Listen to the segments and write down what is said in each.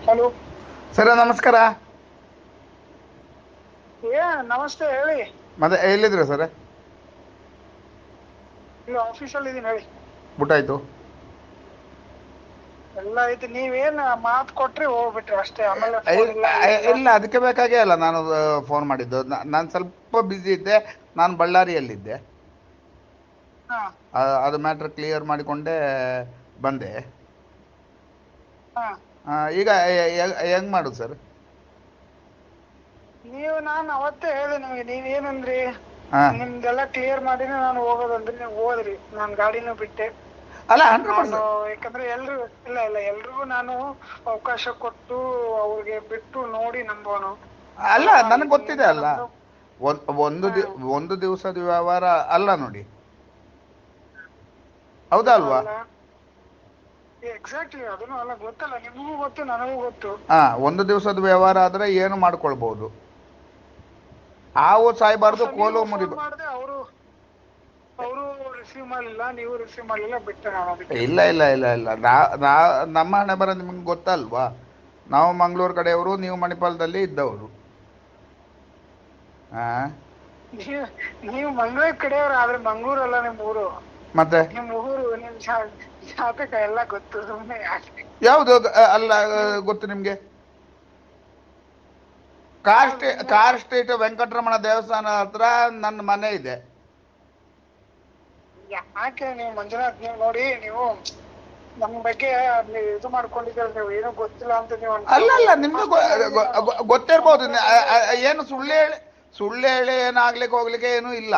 Hello. Sir ನಮಸ್ಕಾರ. ನಮಸ್ತೆ ಹೇಳಿ. ಮತ್ತೆ ಎಲ್ಲಿದ್ರು ಸರ್? ಇಲ್ಲಿ ಆಫೀಸಲ್ಲಿ ಇದೀನಿ ಹೇಳಿ. ಊಟ ಆಯ್ತು? ಎಲ್ಲ ಐತಿ. ನೀವೇನ್ ಮಾತು ಕೊಟ್ರಿ ಹೋಗ್ಬಿಟ್ರಿ ಅಷ್ಟೇ, ಆಮೇಲೆ ಫೋನ್ ಇಲ್ಲ ಏನಿಲ್ಲ. ಇಲ್ಲ, ಅದಕ್ಕೆ ಬೇಕಾಗೇ ಅಲ್ಲ ನಾನು ಫೋನ್ ಮಾಡಿದ್ದು. ನಾನು ಸ್ವಲ್ಪ ಬ್ಯುಸಿ ಇದ್ದೆ, ನಾನು ಬಳ್ಳಾರಿಯಲ್ಲಿದ್ದೆ. ಹಾ ಅದು ಮ್ಯಾಟ್ರ್ ಕ್ಲಿಯರ್ ಮಾಡಿಕೊಂಡೇ ಬಂದೆ. ಹಾ ಈಗ ಹೆಂಗ್ ಮಾಡೋದು ಸರ್? ನಾನು ಅವತ್ತೇ ಹೇಳಿದೆ ನಿಮಗೆ. ನೀವೇನಂದ್ರಿ, ಹಾಂ, ನಿಮ್ದೆಲ್ಲ ಕ್ಲಿಯರ್ ಮಾಡಿನೇ ನಾನು ಹೋಗೋದಂದ್ರಿ. ನೀವು ಹೋದ್ರಿ, ನಾನು ಗಾಡಿನೂ ಬಿಟ್ಟೆ. ಅಲ್ಲ 100%. ನಾನು ಯಾಕಂದ್ರೆ ಎಲ್ರಿಗೂ ನಾನು ಅವಕಾಶ ಕೊಟ್ಟು ಅವ್ರಿಗೆ ಬಿಟ್ಟು ನೋಡಿ ನಂಬೋನು. ಅಲ್ಲ, ನನಗೆ ಗೊತ್ತಿದೆ ನಿಮ್ಮಿಂದ ಅಲ್ಲ. ನಮ್ದು. ಒಂದು ದಿವಸದ ವ್ಯವಹಾರ ಅಲ್ಲ ನೋಡಿ. ಹೌದಾ ಅಲ್ವಾ? ಅಲ್ಲ, ಎಕ್ಸಾಕ್ಟ್ಲಿ ಅದನ್ನು ಅಲ್ಲ. ಗೊತ್ತಲ್ಲ, ನಿಮಗೂ ಗೊತ್ತು, ನನಗೂ ಗೊತ್ತು. ಒಂದು ದಿವಸದ ವ್ಯವಹಾರ ಆದ್ರೆ ಏನು ಮಾಡ್ಕೊಳ್ಬಹುದು. ಹಾವು ಸಾಯ್ಬಾರ್ದು, ಕೋಲು ನೀವು ಫೋನ್ ಮುರಿಬಾರ್ದು. ಮಾಡಿದೆ, ಅವರು ರಿಸೀವ್ ಮಾಡಲಿಲ್ಲ, ನೀವು ರಿಸೀವ್ ಮಾಡಲಿಲ್ಲ, ಬಿಟ್ಟೆ ನಾನು ಅದಕ್ಕೆ. ಇಲ್ಲ ಇಲ್ಲ ಇಲ್ಲ ಇಲ್ಲ, ನಮ್ಮ ಹಣೆ ಬರ ನಿಮ್ಗೆ ಗೊತ್ತಲ್ವಾ? ನಾವು ಮಂಗಳೂರು ಕಡೆಯವರು, ನೀವು ಮಣಿಪಾಲದಲ್ಲಿ ಇದ್ದವರು. ನೀವು ಮಂಗಳೂರು ಕಡೆಯವರು, ಆದ್ರೆ ಮಂಗಳೂರಲ್ಲ ನಿಮ್ ಊರು. ಮತ್ತೆ ನಿಮ್ ಊರು, ನಿಮ್ ಜಾತಕ ಎಲ್ಲ ಗೊತ್ತು. ಸುಮ್ಮನೆ ಯಾಕೆ? ಯಾವುದು ಅಲ್ಲ ಗೊತ್ತು ನಿಮ್ಗೆ? ಕಾರ್ ಸ್ಟ್ರೀಟ್ ವೆಂಕಟರಮಣ ದೇವಸ್ಥಾನ ಹತ್ರ ನನ್ನ ಮನೆ ಇದೆ. ಯಾಕೆ ನೀವು ಮಂಜುನಾಥ್, ನೀವು ನೋಡಿ, ನೀವು ನಮ್ ಬಗ್ಗೆ ಇದು ಮಾಡ್ಕೊಂಡಿದ್ದೀರ. ನೀವು ಏನೋ ಗೊತ್ತಿಲ್ಲ ಅಂತ ನೀವು ಅಲ್ಲ, ನಿಮ್ಗೆ ಗೊತ್ತಿರ್ಬೋದು. ಏನು ಸುಳ್ಳು ಹೇಳಿ ಏನಾಗ್ಲಿಕ್ಕೆ ಹೋಗ್ಲಿಕ್ಕೆ ಏನು ಇಲ್ಲ.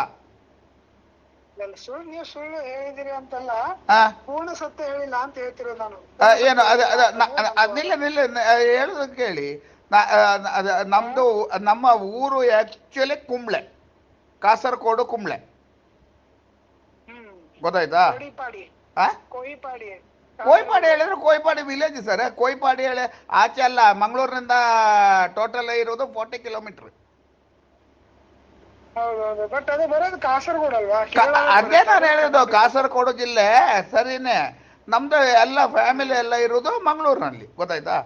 ನೀವು ಸುಳ್ಳು ಹೇಳಿದಿರಿ ಅಂತಲ್ಲ, ಪೂರ್ಣ ಸತ್ಯ ಹೇಳಿಲ್ಲ ಅಂತ ಹೇಳ್ತಿರೋದು ನಾನು. ಏನು ನಿಲ್ಲ ಹೇಳುದಕ್ಕೆ ಕೇಳಿ. ನಮ್ಮ ಊರು ಆಕ್ಚುಲಿ ಕುಂಬ್ಳೆ, ಕಾಸರಗೋಡು ಕುಂಬ್ಳೆ. ಗೊತ್ತಾಯ್ತಾ? ಕೋಯಿಪಾಡಿ ಹೇಳಿದ್ರೆ ಕೋಯಿಪಾಡಿ ವಿಲೇಜ್ ಸರ್. ಕೋಯಿಪಾಡಿ ಹೇಳಿ ಆಚೆ ಅಲ್ಲ, ಮಂಗಳೂರಿನಿಂದ ಟೋಟಲ್ ಇರೋದು 40 ಕಿಲೋಮೀಟರ್. ಹೌದೌದು, ಬಟ್ ಅದು ಬರೋದು ಕಾಸರಗೋಡು ಅಲ್ವಾ? ಅದೇ ನಾನು ಹೇಳೋದು, ಕಾಸರಗೋಡು ಜಿಲ್ಲೆ ಸರಿನೇ. ನಮ್ದು ಎಲ್ಲ ಫ್ಯಾಮಿಲಿ ಎಲ್ಲ ಇರೋದು ಮಂಗಳೂರಿನಲ್ಲಿ. ಗೊತ್ತಾಯ್ತಾ?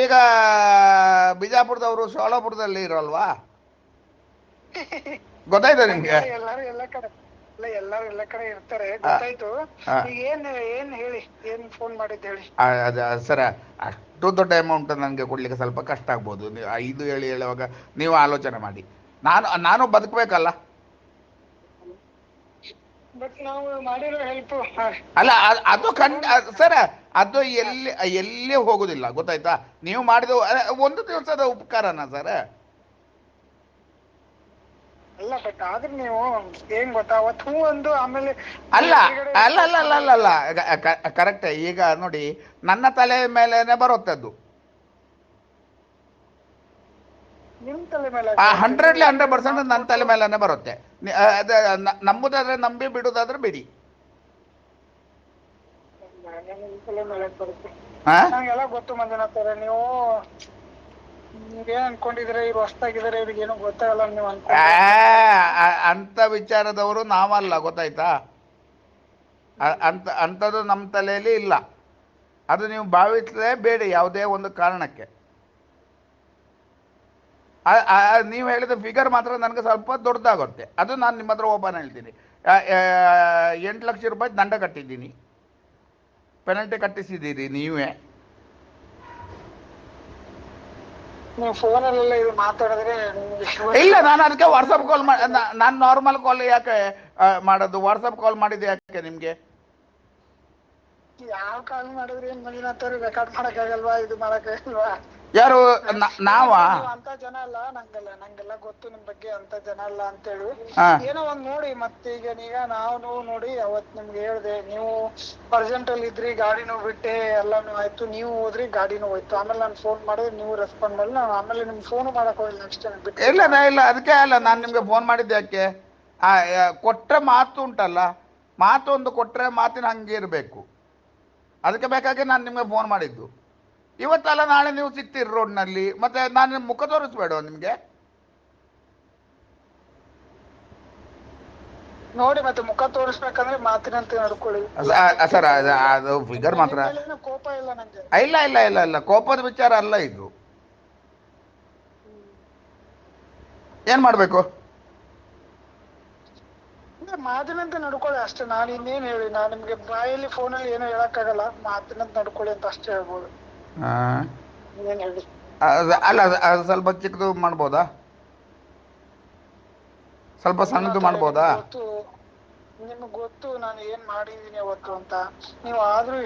ಈಗ ಬಿಜಾಪುರದವರು ಸೋಲಾಪುರದಲ್ಲಿ ಇರೋಲ್ವಾ? ಗೊತ್ತಾಯ್ತಾ ನಿಮ್ಗೆ? ಎಲ್ಲರೂ ಎಲ್ಲ ಕಡೆ ಇರ್ತಾರೆ, ಗೊತ್ತಾಯ್ತು. ಈಗ ಏನ್ ಹೇಳಿ, ಏನ್ ಫೋನ್ ಮಾಡಿದ್ದು ಹೇಳಿ. ಸರ, ಅಷ್ಟು ದೊಡ್ಡ ಅಮೌಂಟ್ ನನಗೆ ಕೊಡ್ಲಿಕ್ಕೆ ಸ್ವಲ್ಪ ಕಷ್ಟ ಆಗ್ಬೋದು. ನೀವು 5 ಹೇಳುವಾಗ ನೀವು ಆಲೋಚನೆ ಮಾಡಿ. ನಾನು ಬದುಕಬೇಕಲ್ಲ. ಬಟ್ ನಾವು ಮಾಡಿರೋ ಹೆಲ್ಪ್ ಅಲ್ಲ, ಅದು ಸರ, ಅದು ಎಲ್ಲಿ ಹೋಗುದಿಲ್ಲ. ಗೊತ್ತಾಯ್ತಾ? ನೀವು ಮಾಡಿದ ಒಂದು ದಿವಸದ ಉಪಕಾರನ ಸರ್? ಅಲ್ಲ, ಬಟ್ ಆದ್ರೆ ನೀವು ಏನ್ ಗೊತ್ತಾ, ಅವತ್ತು ಒಂದು ಆಮೇಲೆ ಅಲ್ಲ ಅಲ್ಲ ಅಲ್ಲ ಅಲ್ಲ ಅಲ್ಲ ಅಲ್ಲ ಕರೆಕ್ಟ್. ಈಗ ನೋಡಿ, ನನ್ನ ತಲೆ ಮೇಲೆನೆ ಬರುತ್ತದ್ದು. ನಿಮ್ ತಲೆ ಮೇಲೆ 100% ನನ್ನ ತಲೆ ಮೇಲೆನೆ ಬರುತ್ತೆ. ನಂಬುದಾದ್ರೆ ನಂಬಿ, ಬಿಡುದಾದ್ರೆ ಬಿಡಿ. ನಂಗೆಲ್ಲ ಗೊತ್ತು ಮಂಜುನಾಥ್ ಅವರೇ. ನೀವೇನ್ ಅನ್ಕೊಂಡಿದ್ರೆ, ಇವ್ರು ಹೊಸ್ತಾಗಿದ್ದಾರೆ, ಇವ್ರಿಗೆ ಏನೋ ಗೊತ್ತಾಗಲ್ಲ ನೀವು ಅಂತ ವಿಚಾರದವರು ನಾವಲ್ಲ. ಗೊತ್ತಾಯ್ತಾ? ಅಂಥದ್ದು ನಮ್ಮ ತಲೆಯಲ್ಲಿ ಇಲ್ಲ. ಅದು ನೀವು ಭಾವಿಸಲೇಬೇಡಿ ಯಾವುದೇ ಒಂದು ಕಾರಣಕ್ಕೆ. ನೀವು ಹೇಳಿದ ಫಿಗರ್ ಮಾತ್ರ ನನಗೆ ಸ್ವಲ್ಪ ದೊಡ್ಡದಾಗುತ್ತೆ. ಅದು ನಾನು ನಿಮ್ಮ ಹತ್ರ ಓಪನ್ ಹೇಳ್ತೀನಿ. 8 ಲಕ್ಷ ರೂಪಾಯಿ ದಂಡ ಕಟ್ಟಿದ್ದೀನಿ, ಪೆನಲ್ಟಿ ಕಟ್ಟಿಸಿದ್ದೀರಿ ನೀವೇ. ನೀವು ಫೋನಲ್ಲೆಲ್ಲ ಇದು ಮಾತಾಡಿದ್ರೆ ಇಲ್ಲ, ನಾನು ಅದಕ್ಕೆ ವಾಟ್ಸಪ್ ಕಾಲ್ ನಾನು ನಾರ್ಮಲ್ ಕಾಲ್ ಯಾಕೆ ಮಾಡೋದು? ವಾಟ್ಸಪ್ ಕಾಲ್ ಮಾಡಿದ್ದು ಯಾಕೆ ನಿಮ್ಗೆ? ಯಾವ ಕಾಲ್ ಮಾಡಿದ್ರಿ ಮಂಜುನಾಥ್ ಅವ್ರಿಗೆ? ರೆಕಾರ್ಡ್ ಮಾಡಕ್ಕಾಗಲ್ವಾ? ಇದು ಮಾಡಕ್ಕಾಗಲ್ವಾ? ಯಾರು ನಾವ? ಅಂತ ಜನ ಅಲ್ಲ, ನಂಗೆಲ್ಲ ಗೊತ್ತು ನಿಮ್ ಬಗ್ಗೆ. ಅಂತ ಜನ ಅಲ್ಲ ಅಂತೇಳಿ ಏನೋ ಒಂದ್ ನೋಡಿ. ಮತ್ತೆ ಈಗ ನಾವು ನೋಡಿ ಅವತ್ ನಿಮ್ಗೆ ಹೇಳ್ದೆ, ನೀವು ಅರ್ಜೆಂಟ್ ಅಲ್ಲಿ ಇದ್ರಿ, ಗಾಡಿನೂ ಬಿಟ್ಟೆ, ಎಲ್ಲಾನು ಆಯ್ತು, ನೀವು ಹೋದ್ರಿ, ಗಾಡಿನೂ ಹೋಯ್ತು. ಆಮೇಲೆ ನಾನು ಫೋನ್ ಮಾಡಿದ್ರೆ ನೀವು ರೆಸ್ಪಾಂಡ್ ಮಾಡಿ, ನಾನು ಆಮೇಲೆ ನಿಮ್ಗೆ ಫೋನ್ ಮಾಡಕ್ ಹೋಗಿಲ್ಲ ನೆಕ್ಸ್ಟ್ ಟೈಮ್ ಬಿಟ್ಟು. ಇಲ್ಲ, ಅದಕ್ಕೆ ಅಲ್ಲ ನಾನು ನಿಮ್ಗೆ ಫೋನ್ ಮಾಡಿದ್ದೆ. ಯಾಕೆ? ಕೊಟ್ರೆ ಮಾತು ಉಂಟಲ್ಲ, ಮಾತು ಒಂದು ಕೊಟ್ರೆ ಮಾತಿನ ಹಂಗೆ ಇರಬೇಕು. ಅದಕ್ಕೆ ಬೇಕಾಗಿ ನಾನು ನಿಮ್ಗೆ ಫೋನ್ ಮಾಡಿದ್ದು. ಇವತ್ತಲ್ಲ ನಾಳೆ ನೀವು ಸಿಗ್ತೀರಿ ರೋಡ್ನಲ್ಲಿ, ಮತ್ತೆ ನಾನು ಮುಖ ತೋರಿಸ್ಬೇಡ ನಿಮಗೆ? ನೋಡಿ ಮತ್ತೆ ಮುಖ ತೋರಿಸ್ಬೇಕಂದ್ರೆ ಮಾತಿನಂತೆ ನಡ್ಕೊಳ್ಳಿ. ಸರ್ ಅದು ಫಿಗರ್ ಮಾತ್ರ. ನಿಮ್ ಮೇಲೇನು ಕೋಪ ಇಲ್ಲ ನಂಗೆ. ಇಲ್ಲ ಇಲ್ಲ ಇಲ್ಲ ಇಲ್ಲ ಕೋಪದ ವಿಚಾರ ಅಲ್ಲ ಇದು. ಏನ್ ಮಾಡ್ಬೇಕು? ಮಾತಿನಂತೆ ನಡ್ಕೊಳ್ಳಿ ಅಷ್ಟೇ. ನಾನು ಇನ್ನೇನ್ ಹೇಳಿ, ನಾನು ನಿಮ್ಗೆ ಬಾಯಲ್ಲಿ ಫೋನಲ್ಲಿ ಏನು ಹೇಳಕ್ಕಾಗಲ್ಲ. ಮಾತಿನಂತೆ ನಡ್ಕೊಳ್ಳಿ ಅಂತ ಅಷ್ಟೇ ಹೇಳ್ಬೋದು. ಇನ್ನೇನ್ ಹೇಳಿ. ಅಲ್ಲ ಅದು ಸ್ವಲ್ಪ ಚಿಕ್ಕದು ಮಾಡ್ಬೋದಾ? ಸ್ವಲ್ಪ ಸಣ್ಣದು ಮಾಡ್ಬೋದಾ? ನಿಮ್ಗೆ ಗೊತ್ತು ನಾನು ಏನ್ ಮಾಡಿದೀನಿ ಅವತ್ತು ಅಂತ. ನೀವು ಆದ್ರೂ